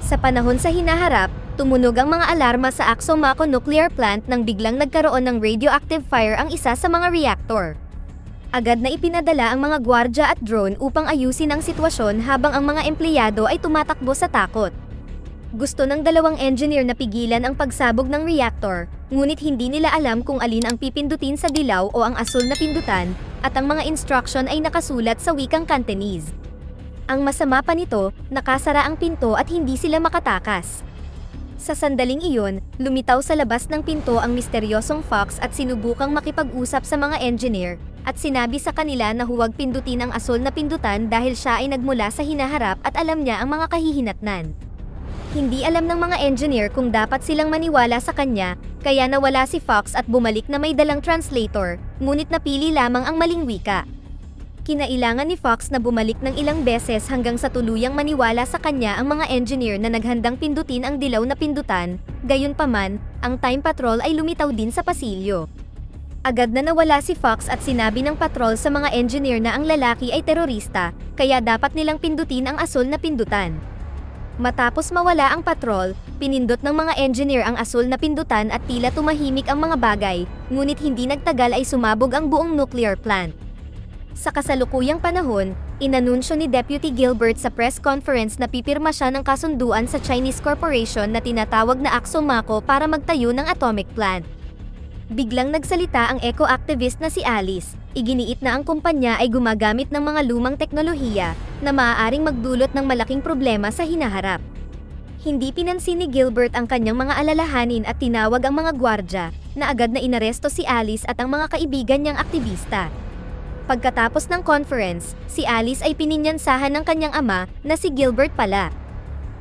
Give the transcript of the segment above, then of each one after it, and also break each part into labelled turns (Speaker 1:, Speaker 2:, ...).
Speaker 1: Sa panahon sa hinaharap, tumunog ang mga alarma sa Axomaco Nuclear Plant nang biglang nagkaroon ng radioactive fire ang isa sa mga reactor. Agad na ipinadala ang mga gwardya at drone upang ayusin ang sitwasyon habang ang mga empleyado ay tumatakbo sa takot. Gusto ng dalawang engineer na pigilan ang pagsabog ng reactor, ngunit hindi nila alam kung alin ang pipindutin sa dilaw o ang asul na pindutan, at ang mga instruction ay nakasulat sa wikang Cantonese. Ang masama pa nito, nakasara ang pinto at hindi sila makatakas. Sa sandaling iyon, lumitaw sa labas ng pinto ang misteryosong Fox at sinubukang makipag-usap sa mga engineer, at sinabi sa kanila na huwag pindutin ang asul na pindutan dahil siya ay nagmula sa hinaharap at alam niya ang mga kahihinatnan. Hindi alam ng mga engineer kung dapat silang maniwala sa kanya, kaya nawala si Fox at bumalik na may dalang translator, ngunit napili lamang ang maling wika. Kinailangan ni Fox na bumalik ng ilang beses hanggang sa tuluyang maniwala sa kanya ang mga engineer na naghandang pindutin ang dilaw na pindutan, gayunpaman, ang time patrol ay lumitaw din sa pasilyo. Agad na nawala si Fox at sinabi ng patrol sa mga engineer na ang lalaki ay terorista, kaya dapat nilang pindutin ang asul na pindutan. Matapos mawala ang patrol, pinindot ng mga engineer ang asul na pindutan at tila tumahimik ang mga bagay, ngunit hindi nagtagal ay sumabog ang buong nuclear plant. Sa kasalukuyang panahon, inanunsyo ni Deputy Gilbert sa press conference na pipirma siya ng kasunduan sa Chinese corporation na tinatawag na Axomaco para magtayo ng atomic plant. Biglang nagsalita ang eco-activist na si Alice. Iginiit na ang kumpanya ay gumagamit ng mga lumang teknolohiya na maaaring magdulot ng malaking problema sa hinaharap. Hindi pinansin ni Gilbert ang kanyang mga alalahanin at tinawag ang mga gwardya, na agad na inaresto si Alice at ang mga kaibigan niyang aktivista. Pagkatapos ng conference, si Alice ay pininyansahan ng kanyang ama na si Gilbert pala.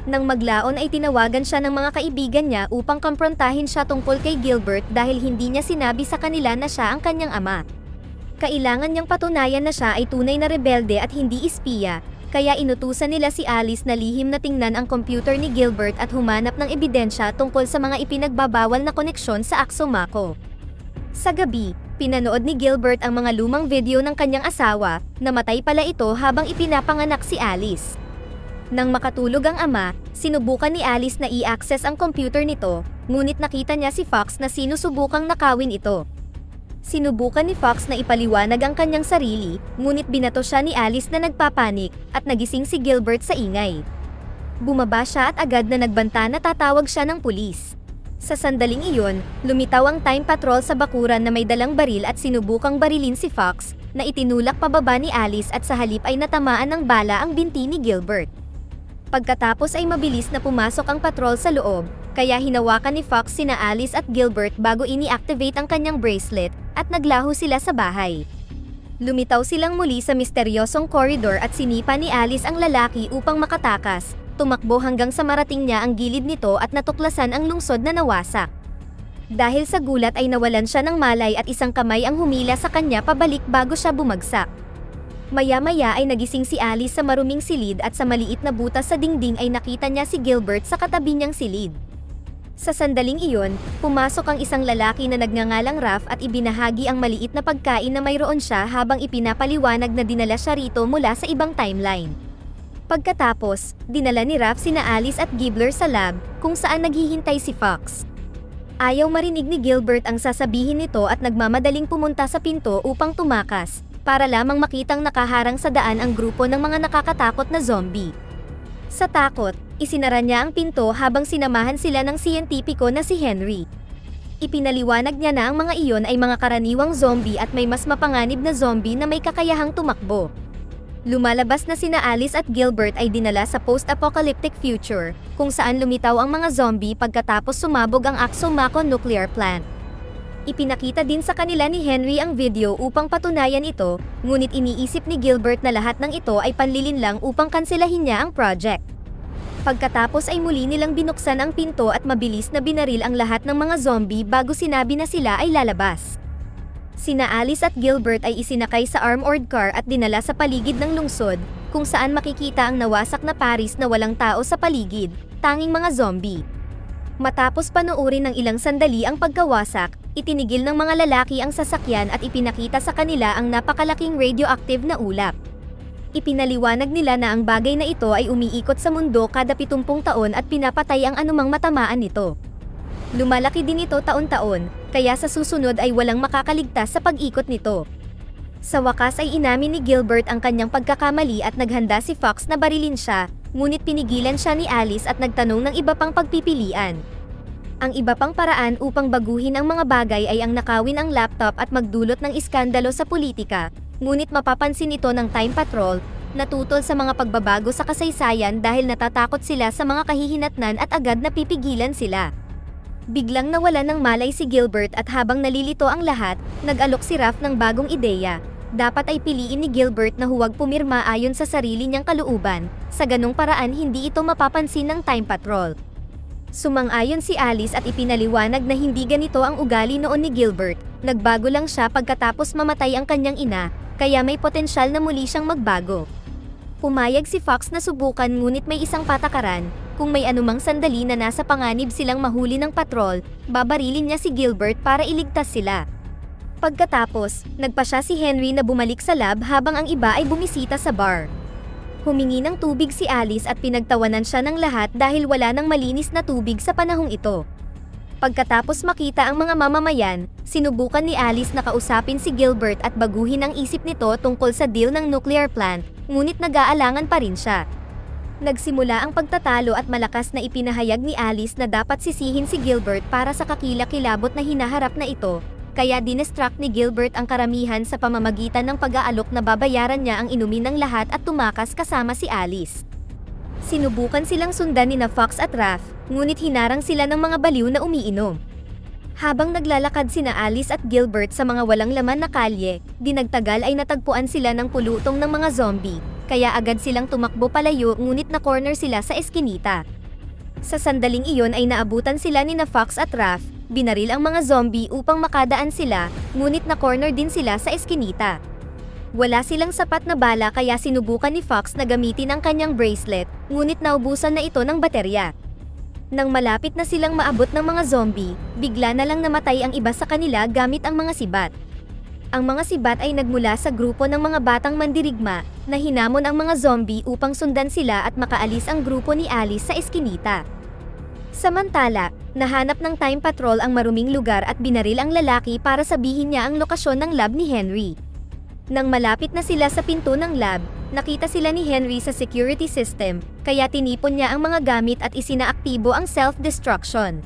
Speaker 1: Nang maglaon ay tinawagan siya ng mga kaibigan niya upang komprontahin siya tungkol kay Gilbert dahil hindi niya sinabi sa kanila na siya ang kanyang ama. Kailangan niyang patunayan na siya ay tunay na rebelde at hindi espiya, kaya inutusan nila si Alice na lihim na tingnan ang computer ni Gilbert at humanap ng ebidensya tungkol sa mga ipinagbabawal na koneksyon sa Axomaco. Sa gabi, pinanood ni Gilbert ang mga lumang video ng kanyang asawa, namatay pala ito habang ipinapanganak si Alice. Nang makatulog ang ama, sinubukan ni Alice na i-access ang computer nito, ngunit nakita niya si Fox na sinusubukang nakawin ito. Sinubukan ni Fox na ipaliwanag ang kanyang sarili, ngunit binato siya ni Alice na nagpapanik, at nagising si Gilbert sa ingay. Bumaba siya at agad na nagbanta na tatawag siya ng pulis. Sa sandaling iyon, lumitaw ang time patrol sa bakuran na may dalang baril at sinubukang barilin si Fox, na itinulak pababa ni Alice at sa halip ay natamaan ng bala ang binti ni Gilbert. Pagkatapos ay mabilis na pumasok ang patrol sa loob, kaya hinawakan ni Fox sina Alice at Gilbert bago ini-activate ang kanyang bracelet, at naglaho sila sa bahay. Lumitaw silang muli sa misteryosong koridor at sinipa ni Alice ang lalaki upang makatakas, tumakbo hanggang sa marating niya ang gilid nito at natuklasan ang lungsod na nawasak. Dahil sa gulat ay nawalan siya ng malay at isang kamay ang humila sa kanya pabalik bago siya bumagsak. Maya-maya ay nagising si Alice sa maruming silid at sa maliit na butas sa dingding ay nakita niya si Gilbert sa katabi niyang silid. Sa sandaling iyon, pumasok ang isang lalaki na nagngangalang Raph at ibinahagi ang maliit na pagkain na mayroon siya habang ipinapaliwanag na dinala siya rito mula sa ibang timeline. Pagkatapos, dinala ni Raph sina Alice at Gibbler sa lab, kung saan naghihintay si Fox. Ayaw marinig ni Gilbert ang sasabihin nito at nagmamadaling pumunta sa pinto upang tumakas, para lamang makitang nakaharang sa daan ang grupo ng mga nakakatakot na zombie. Sa takot, isinara niya ang pinto habang sinamahan sila ng siyentipiko na si Henry. Ipinaliwanag niya na ang mga iyon ay mga karaniwang zombie at may mas mapanganib na zombie na may kakayahang tumakbo. Lumalabas na sina Alice at Gilbert ay dinala sa post-apocalyptic future, kung saan lumitaw ang mga zombie pagkatapos sumabog ang Axomaco Nuclear Plant. Ipinakita din sa kanila ni Henry ang video upang patunayan ito, ngunit iniisip ni Gilbert na lahat ng ito ay panlilin lang upang kanselahin niya ang project. Pagkatapos ay muli nilang binuksan ang pinto at mabilis na binaril ang lahat ng mga zombie bago sinabi na sila ay lalabas. Sina Alice at Gilbert ay isinakay sa armored car at dinala sa paligid ng lungsod, kung saan makikita ang nawasak na Paris na walang tao sa paligid, tanging mga zombie. Matapos panoorin ng ilang sandali ang pagkawasak, itinigil ng mga lalaki ang sasakyan at ipinakita sa kanila ang napakalaking radioactive na ulap. Ipinaliwanag nila na ang bagay na ito ay umiikot sa mundo kada 70 taon at pinapatay ang anumang matamaan nito. Lumalaki din ito taon-taon, kaya sa susunod ay walang makakaligtas sa pag-ikot nito. Sa wakas ay inamin ni Gilbert ang kanyang pagkakamali at naghanda si Fox na barilin siya, ngunit pinigilan siya ni Alice at nagtanong ng iba pang pagpipilian. Ang iba pang paraan upang baguhin ang mga bagay ay ang nakawin ang laptop at magdulot ng iskandalo sa politika, ngunit mapapansin ito ng Time Patrol, natutol sa mga pagbabago sa kasaysayan dahil natatakot sila sa mga kahihinatnan at agad napipigilan sila. Biglang nawalan ng malay si Gilbert at habang nalilito ang lahat, nag-alok si Raph ng bagong ideya. Dapat ay piliin ni Gilbert na huwag pumirma ayon sa sarili niyang kalooban, sa ganung paraan hindi ito mapapansin ng Time Patrol. Sumang-ayon si Alice at ipinaliwanag na hindi ganito ang ugali noon ni Gilbert, nagbago lang siya pagkatapos mamatay ang kanyang ina, kaya may potensyal na muli siyang magbago. Pumayag si Fox na subukan ngunit may isang patakaran, kung may anumang sandali na nasa panganib silang mahuli ng patrol, babarilin niya si Gilbert para iligtas sila. Pagkatapos, nagpa siya si Henry na bumalik sa lab habang ang iba ay bumisita sa bar. Humingi ng tubig si Alice at pinagtawanan siya ng lahat dahil wala nang malinis na tubig sa panahong ito. Pagkatapos makita ang mga mamamayan, sinubukan ni Alice na kausapin si Gilbert at baguhin ang isip nito tungkol sa deal ng nuclear plant, ngunit nag-aalangan pa rin siya. Nagsimula ang pagtatalo at malakas na ipinahayag ni Alice na dapat sisihin si Gilbert para sa kakilakilabot na hinaharap na ito, kaya dinestruct ni Gilbert ang karamihan sa pamamagitan ng pag-aalok na babayaran niya ang inumin ng lahat at tumakas kasama si Alice. Sinubukan silang sundan ni Fox at Raph, ngunit hinarang sila ng mga baliw na umiinom. Habang naglalakad sina Alice at Gilbert sa mga walang laman na kalye, dinagtagal ay natagpuan sila ng pulutong ng mga zombie, kaya agad silang tumakbo palayo ngunit na-corner sila sa eskinita. Sa sandaling iyon ay naabutan sila ni Fox at Raph, binaril ang mga zombie upang makadaan sila, ngunit na-corner din sila sa eskinita. Wala silang sapat na bala kaya sinubukan ni Fox na gamitin ang kanyang bracelet, ngunit naubusan na ito ng baterya. Nang malapit na silang maabot ng mga zombie, bigla na lang namatay ang iba sa kanila gamit ang mga sibat. Ang mga sibat ay nagmula sa grupo ng mga batang mandirigma, na hinamon ang mga zombie upang sundan sila at makaalis ang grupo ni Alice sa eskinita. Samantala, nahanap ng Time Patrol ang maruming lugar at binaril ang lalaki para sabihin niya ang lokasyon ng lab ni Henry. Nang malapit na sila sa pinto ng lab, nakita sila ni Henry sa security system, kaya tinipon niya ang mga gamit at isinaaktibo ang self-destruction.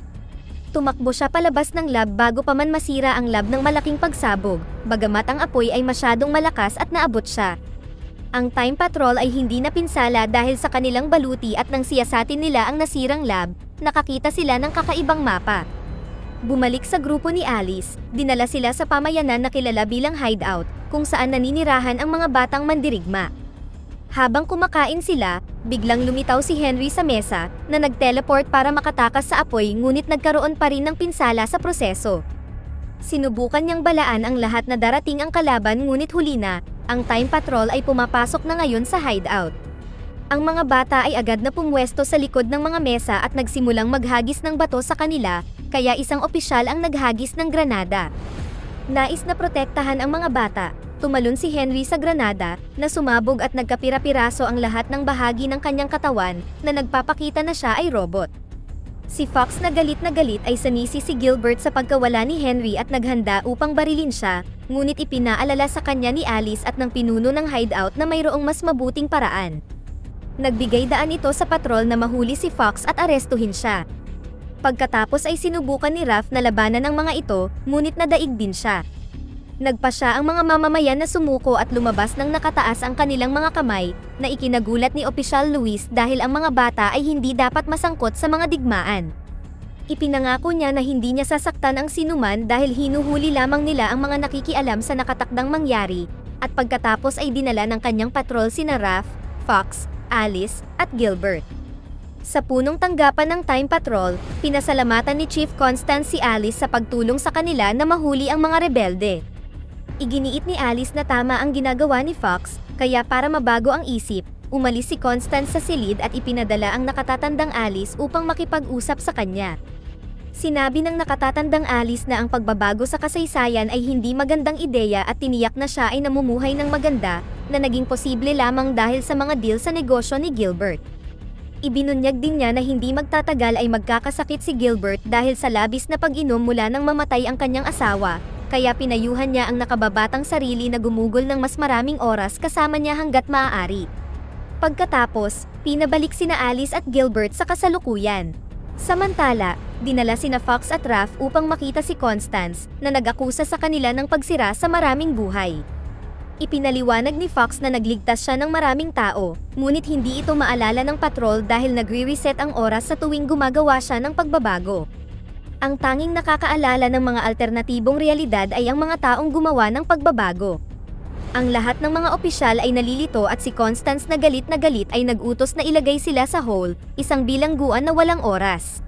Speaker 1: Tumakbo siya palabas ng lab bago pa man masira ang lab ng malaking pagsabog, bagamat ang apoy ay masyadong malakas at naabot siya. Ang Time Patrol ay hindi napinsala dahil sa kanilang baluti at nang siyasatin nila ang nasirang lab, nakakita sila ng kakaibang mapa. Bumalik sa grupo ni Alice, dinala sila sa pamayanan na kilala bilang hideout, kung saan naninirahan ang mga batang mandirigma. Habang kumakain sila, biglang lumitaw si Henry sa mesa, na nag-teleport para makatakas sa apoy ngunit nagkaroon pa rin ng pinsala sa proseso. Sinubukan niyang balaan ang lahat na darating ang kalaban ngunit huli na, ang Time Patrol ay pumapasok na ngayon sa hideout. Ang mga bata ay agad na pumwesto sa likod ng mga mesa at nagsimulang maghagis ng bato sa kanila, kaya isang opisyal ang naghagis ng granada. Nais na protektahan ang mga bata, tumalon si Henry sa granada, na sumabog at nagkapira-piraso ang lahat ng bahagi ng kanyang katawan, na nagpapakita na siya ay robot. Si Fox na galit ay sanisi si Gilbert sa pagkawala ni Henry at naghanda upang barilin siya, ngunit ipinaalala sa kanya ni Alice at ng pinuno ng hideout na mayroong mas mabuting paraan. Nagbigay daan ito sa patrol na mahuli si Fox at arestuhin siya. Pagkatapos ay sinubukan ni Raph na labanan ang mga ito, ngunit nadaig din siya. Nagpa siya ang mga mamamayan na sumuko at lumabas ng nakataas ang kanilang mga kamay, na ikinagulat ni Opisyal Luis dahil ang mga bata ay hindi dapat masangkot sa mga digmaan. Ipinangako niya na hindi niya sasaktan ang sinuman dahil hinuhuli lamang nila ang mga nakikialam sa nakatakdang mangyari, at pagkatapos ay dinala ng kanyang patrol sina Raph, Fox, Alice, at Gilbert. Sa punong tanggapan ng Time Patrol, pinasalamatan ni Chief Constance si Alice sa pagtulong sa kanila na mahuli ang mga rebelde. Iginiit ni Alice na tama ang ginagawa ni Fox, kaya para mabago ang isip, umalis si Constance sa silid at ipinadala ang nakatatandang Alice upang makipag-usap sa kanya. Sinabi ng nakatatandang Alice na ang pagbabago sa kasaysayan ay hindi magandang ideya at tiniyak na siya ay namumuhay ng maganda, na naging posible lamang dahil sa mga deal sa negosyo ni Gilbert. Ibinunyag din niya na hindi magtatagal ay magkakasakit si Gilbert dahil sa labis na pag-inom mula nang mamatay ang kanyang asawa, kaya pinayuhan niya ang nakababatang sarili na gumugol ng mas maraming oras kasama niya hanggat maaari. Pagkatapos, pinabalik sina Alice at Gilbert sa kasalukuyan. Samantala, dinala sina Fox at Raph upang makita si Constance, na nag-akusa sa kanila ng pagsira sa maraming buhay. Ipinaliwanag ni Fox na nagligtas siya ng maraming tao, ngunit hindi ito maalala ng patrol dahil nagre-reset ang oras sa tuwing gumagawa siya ng pagbabago. Ang tanging nakakaalala ng mga alternatibong realidad ay ang mga taong gumawa ng pagbabago. Ang lahat ng mga opisyal ay nalilito at si Constance na galit ay nag-utos na ilagay sila sa hole, isang bilangguan na walang oras.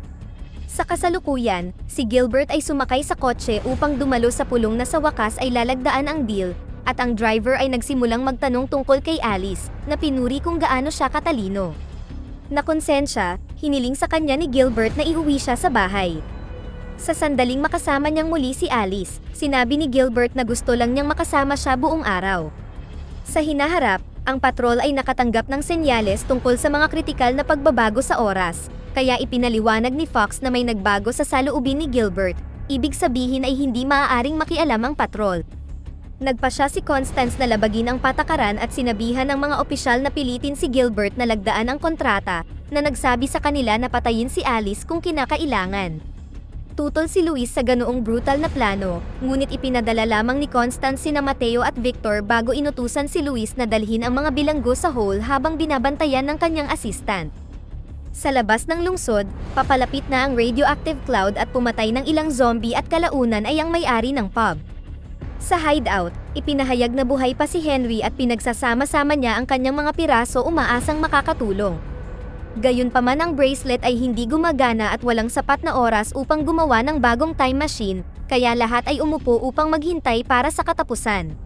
Speaker 1: Sa kasalukuyan, si Gilbert ay sumakay sa kotse upang dumalo sa pulong na sa wakas ay lalagdaan ang deal, at ang driver ay nagsimulang magtanong tungkol kay Alice, na pinuri kung gaano siya katalino. Nakonsensya, hiniling sa kanya ni Gilbert na iuwi siya sa bahay. Sa sandaling makasama niyang muli si Alice, sinabi ni Gilbert na gusto lang niyang makasama siya buong araw. Sa hinaharap, ang patrol ay nakatanggap ng senyales tungkol sa mga kritikal na pagbabago sa oras, kaya ipinaliwanag ni Fox na may nagbago sa saloobin ni Gilbert, ibig sabihin ay hindi maaaring makialam ang patrol. Nagpasya si Constance na labagin ang patakaran at sinabihan ng mga opisyal na pilitin si Gilbert na lagdaan ang kontrata, na nagsabi sa kanila na patayin si Alice kung kinakailangan. Tutol si Luis sa ganoong brutal na plano, ngunit ipinadala lamang ni Constance sina Mateo at Victor bago inutusan si Luis na dalhin ang mga bilanggo sa hole habang binabantayan ng kanyang assistant. Sa labas ng lungsod, papalapit na ang radioactive cloud at pumatay ng ilang zombie at kalaunan ay ang may-ari ng pub. Sa hideout, ipinahayag na buhay pa si Henry at pinagsasama-sama niya ang kanyang mga piraso umaasang makakatulong. Gayunpaman ang bracelet ay hindi gumagana at walang sapat na oras upang gumawa ng bagong time machine, kaya lahat ay umupo upang maghintay para sa katapusan.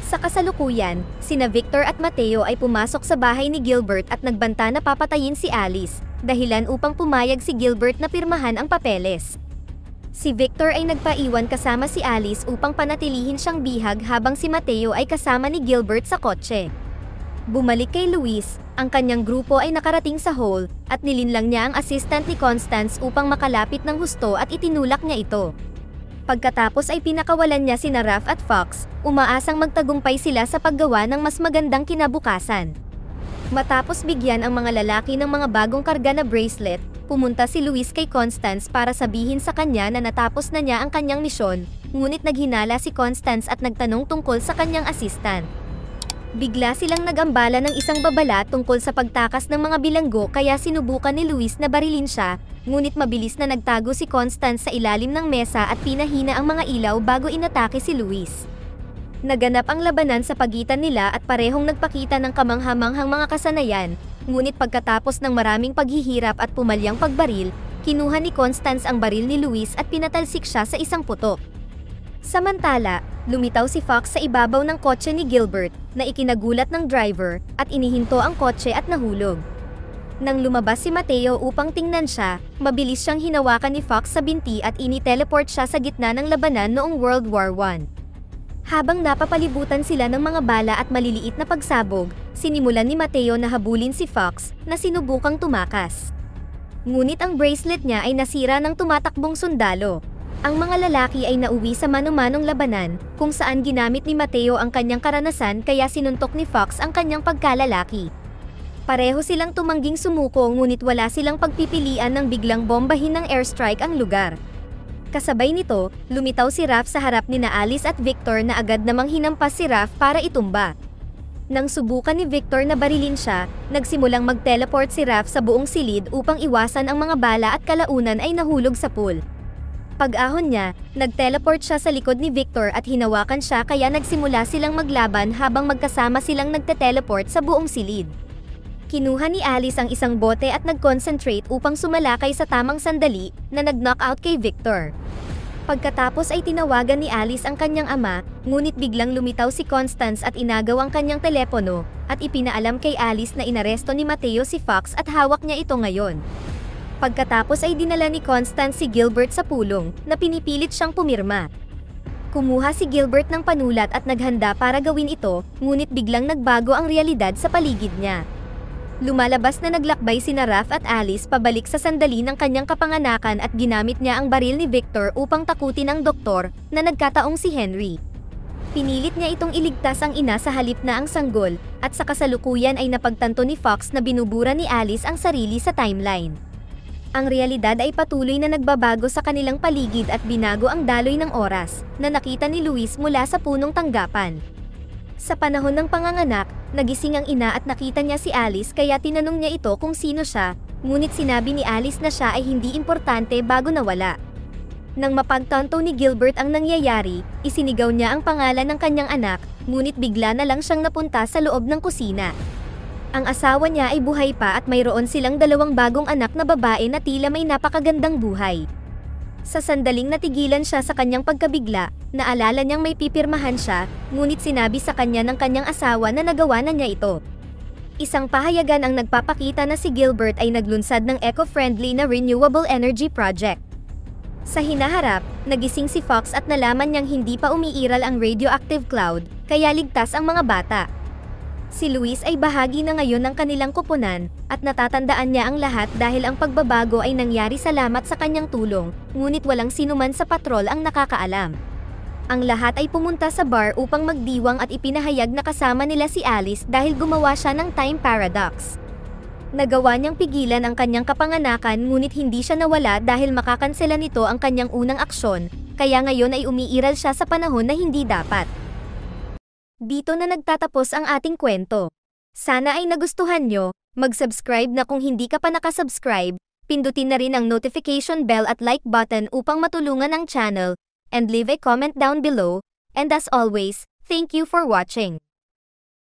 Speaker 1: Sa kasalukuyan, sina Victor at Mateo ay pumasok sa bahay ni Gilbert at nagbanta na papatayin si Alice, dahilan upang pumayag si Gilbert na pirmahan ang papeles. Si Victor ay nagpaiwan kasama si Alice upang panatilihin siyang bihag habang si Mateo ay kasama ni Gilbert sa kotse. Bumalik kay Luis, ang kanyang grupo ay nakarating sa hole, at nilinlang niya ang assistant ni Constance upang makalapit ng husto at itinulak niya ito. Pagkatapos ay pinakawalan niya sina Raph at Fox, umaasang magtagumpay sila sa paggawa ng mas magandang kinabukasan. Matapos bigyan ang mga lalaki ng mga bagong karga na bracelet, pumunta si Luis kay Constance para sabihin sa kanya na natapos na niya ang kanyang misyon, ngunit naghinala si Constance at nagtanong tungkol sa kanyang assistant. Bigla silang nagambala ng isang babala tungkol sa pagtakas ng mga bilanggo kaya sinubukan ni Luis na barilin siya, ngunit mabilis na nagtago si Constance sa ilalim ng mesa at pinahina ang mga ilaw bago inatake si Luis. Naganap ang labanan sa pagitan nila at parehong nagpakita ng kamanghamanghang mga kasanayan, ngunit pagkatapos ng maraming paghihirap at pumalyang pagbaril, kinuha ni Constance ang baril ni Luis at pinatalsik siya sa isang putok. Samantala, lumitaw si Fox sa ibabaw ng kotse ni Gilbert, na ikinagulat ng driver, at inihinto ang kotse at nahulog. Nang lumabas si Mateo upang tingnan siya, mabilis siyang hinawakan ni Fox sa binti at ini-teleport siya sa gitna ng labanan noong World War I. Habang napapalibutan sila ng mga bala at maliliit na pagsabog, sinimulan ni Mateo na habulin si Fox, na sinubukang tumakas. Ngunit ang bracelet niya ay nasira ng tumatakbong sundalo. Ang mga lalaki ay nauwi sa mano-manong labanan, kung saan ginamit ni Mateo ang kanyang karanasan kaya sinuntok ni Fox ang kanyang pagkalalaki. Pareho silang tumangging sumuko ngunit wala silang pagpipilian ng biglang bombahin ng airstrike ang lugar. Kasabay nito, lumitaw si Raph sa harap nina Alice at Victor na agad namang hinampas si Raph para itumba. Nang subukan ni Victor na barilin siya, nagsimulang mag-teleport si Raph sa buong silid upang iwasan ang mga bala at kalaunan ay nahulog sa pool. Pag-ahon niya, nag-teleport siya sa likod ni Victor at hinawakan siya kaya nagsimula silang maglaban habang magkasama silang nagte-teleport sa buong silid. Kinuha ni Alice ang isang bote at nag-concentrate upang sumalakay sa tamang sandali na nag-knockout kay Victor. Pagkatapos ay tinawagan ni Alice ang kanyang ama, ngunit biglang lumitaw si Constance at inagaw ang kanyang telepono, at ipinaalam kay Alice na inaresto ni Mateo si Fox at hawak niya ito ngayon. Pagkatapos ay dinala ni Constance si Gilbert sa pulong, na pinipilit siyang pumirma. Kumuha si Gilbert ng panulat at naghanda para gawin ito, ngunit biglang nagbago ang realidad sa paligid niya. Lumalabas na naglakbay sina Raph at Alice pabalik sa sandali ng kanyang kapanganakan at ginamit niya ang baril ni Victor upang takutin ang doktor, na nagkataong si Henry. Pinilit niya itong iligtas ang ina sa halip na ang sanggol, at sa kasalukuyan ay napagtanto ni Fox na binubura ni Alice ang sarili sa timeline. Ang realidad ay patuloy na nagbabago sa kanilang paligid at binago ang daloy ng oras, na nakita ni Luis mula sa punong tanggapan. Sa panahon ng panganganak, nagising ang ina at nakita niya si Alice kaya tinanong niya ito kung sino siya, ngunit sinabi ni Alice na siya ay hindi importante bago nawala. Nang mapagtanto ni Gilbert ang nangyayari, isinigaw niya ang pangalan ng kanyang anak, ngunit bigla na lang siyang napunta sa loob ng kusina. Ang asawa niya ay buhay pa at mayroon silang 2 bagong anak na babae na tila may napakagandang buhay. Sa sandaling natigilan siya sa kanyang pagkabigla, naalala niyang may pipirmahan siya, ngunit sinabi sa kanya ng kanyang asawa na nagawa na niya ito. Isang pahayagan ang nagpapakita na si Gilbert ay naglunsad ng eco-friendly na renewable energy project. Sa hinaharap, nagising si Fox at nalaman niyang hindi pa umiiral ang radioactive cloud, kaya ligtas ang mga bata. Si Luis ay bahagi na ngayon ng kanilang kupunan, at natatandaan niya ang lahat dahil ang pagbabago ay nangyari salamat sa kanyang tulong, ngunit walang sinuman sa patrol ang nakakaalam. Ang lahat ay pumunta sa bar upang magdiwang at ipinahayag na kasama nila si Alice dahil gumawa siya ng time paradox. Nagawa niyang pigilan ang kanyang kapanganakan ngunit hindi siya nawala dahil makakansela nito ang kanyang unang aksyon, kaya ngayon ay umiiral siya sa panahon na hindi dapat. Dito na nagtatapos ang ating kwento. Sana ay nagustuhan nyo, mag-subscribe na kung hindi ka pa nakasubscribe, pindutin na rin ang notification bell at like button upang matulungan ang channel, and leave a comment down below, and as always, thank you for watching.